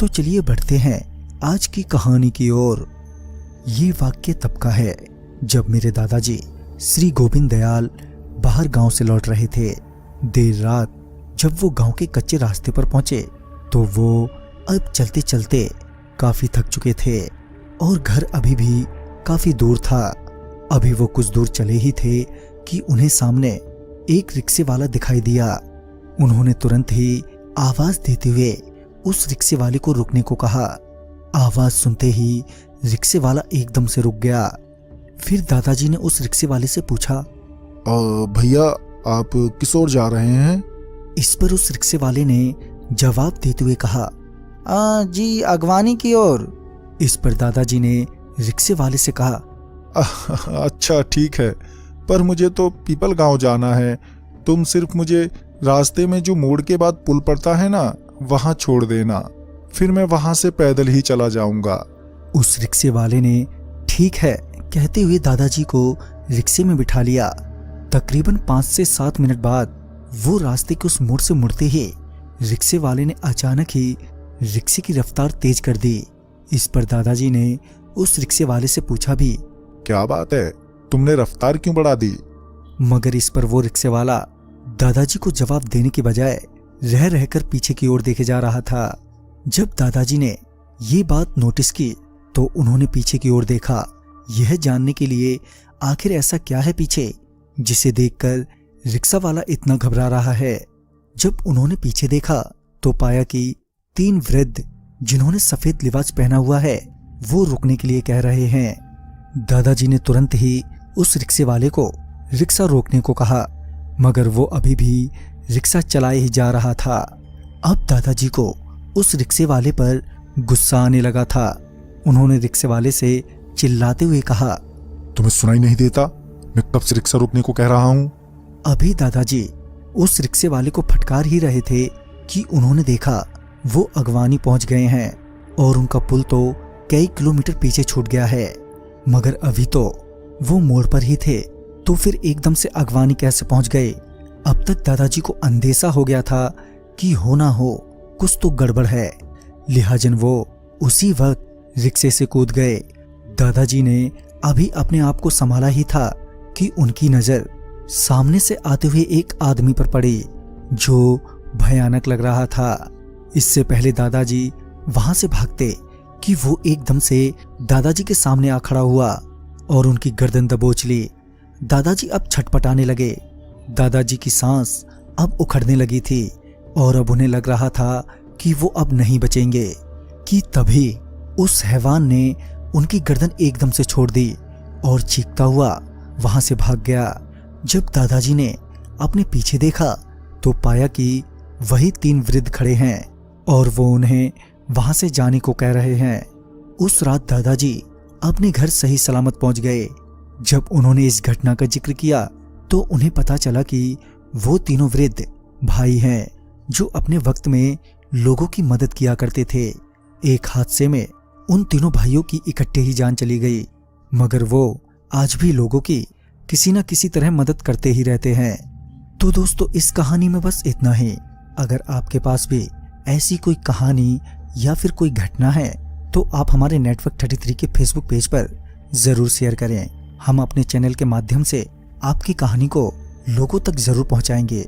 तो चलिए बढ़ते हैं आज की कहानी की ओर। ये वाक्य तब का है जब मेरे दादाजी श्री गोविंद दयाल बाहर गांव से लौट रहे थे। देर रात जब वो गांव के कच्चे रास्ते पर पहुंचे तो वो अब चलते चलते काफी थक चुके थे और घर अभी भी काफी दूर था। अभी वो कुछ दूर चले ही थे कि उन्हें सामने एक रिक्शे वाला दिखाई दिया। उन्होंने तुरंत ही आवाज देते हुए उस रिक्शे वाले को रुकने को कहा। आवाज सुनते ही रिक्शे वाला एकदम से रुक गया। फिर दादाजी ने उस रिक्शे वाले से पूछा, भैया आप किस ओर जा रहे हैं? इस पर उस रिक्शे वाले ने जवाब देते हुए कहा, जी अगवानी की ओर। इस पर दादाजी ने रिक्शे वाले से कहा, अच्छा ठीक है, पर मुझे तो पीपल गांव जाना है। तुम सिर्फ मुझे रास्ते में जो मोड़ के बाद पुल पड़ता है ना, वहां छोड़ देना, फिर मैं वहां से पैदल ही चला जाऊंगा। उस रिक्शे वाले ने ठीक है कहते हुए दादाजी को रिक्शे में बिठा लिया। तकरीबन 5 से 7 मिनट बाद वो रास्ते के उस मोड़ से मुड़ते ही रिक्शे वाले ने अचानक ही रिक्शे की रफ्तार तेज कर दी। इस पर दादाजी ने उस रिक्शे वाले से पूछा भी, क्या बात है, तुमने रफ्तार क्यों बढ़ा दी? मगर इस पर वो रिक्शे वाला दादाजी को जवाब देने के बजाय रह रहकर पीछे की ओर देखे जा रहा था। जब दादाजी ने ये बात नोटिस की तो उन्होंने पीछे की ओर देखा, यह जानने के लिए आखिर ऐसा क्या है पीछे जिसे देखकर रिक्शा वाला इतना घबरा रहा है। जब उन्होंने पीछे देखा तो पाया कि 3 वृद्ध जिन्होंने सफेद लिबास पहना हुआ है वो रुकने के लिए कह रहे हैं। दादाजी ने तुरंत ही उस रिक्शे वाले को रिक्शा रोकने को कहा, मगर वो अभी भी रिक्शा चलाए ही जा रहा था। अब दादाजी को उस रिक्शे वाले पर गुस्सा आने लगा था। उन्होंने रिक्शे वाले से चिल्लाते हुए कहा, तुम्हें सुनाई नहीं देता? मैं कब से रिक्शा रोकने को कह रहा हूं। अभी दादाजी उस रिक्शे वाले को फटकार ही रहे थे कि उन्होंने देखा वो अगवानी पहुंच गए हैं और उनका पुल तो कई किलोमीटर पीछे छूट गया है। मगर अभी तो वो मोड़ पर ही थे, तो फिर एकदम से अगवानी कैसे पहुंच गए? अब तक दादाजी को अंदेशा हो गया था कि हो ना हो कुछ तो गड़बड़ है। लिहाजन वो उसी वक्त रिक्शे से कूद गए। दादाजी ने अभी अपने आप को संभाला ही था कि उनकी नजर सामने से आते हुए एक आदमी पर पड़ी जो भयानक लग रहा था। इससे पहले दादाजी वहां से भागते कि वो एकदम से दादाजी के सामने आ खड़ा हुआ और उनकी गर्दन दबोच ली। दादाजी अब छटपटाने लगे। दादाजी की सांस अब उखड़ने लगी थी और अब उन्हें लग रहा था कि वो अब नहीं बचेंगे कि तभी उस हैवान ने उनकी गर्दन एकदम से छोड़ दी और चीखता हुआ वहां से भाग गया। जब दादाजी ने अपने पीछे देखा तो पाया कि वही 3 वृद्ध खड़े हैं और वो उन्हें वहां से जाने को कह रहे हैं। उस रात दादाजी अपने घर सही सलामत पहुंच गए। जब उन्होंने इस घटना का जिक्र किया तो उन्हें पता चला कि वो तीनों वृद्ध भाई हैं जो अपने वक्त में लोगों की मदद किया करते थे। एक हादसे में उन तीनों भाइयों की इकट्ठे ही जान चली गई, मगर वो आज भी लोगों की किसी न किसी तरह मदद करते ही रहते हैं। तो दोस्तों, इस कहानी में बस इतना ही। अगर आपके पास भी ऐसी कोई कहानी या फिर कोई घटना है तो आप हमारे नेटवर्क 33 के फेसबुक पेज पर जरूर शेयर करें। हम अपने चैनल के माध्यम से आपकी कहानी को लोगों तक जरूर पहुंचाएंगे।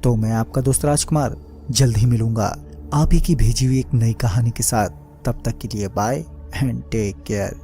तो मैं आपका दोस्त राजकुमार जल्द ही मिलूंगा आप ही की भेजी हुई एक नई कहानी के साथ। तब तक के लिए बाय एंड टेक केयर।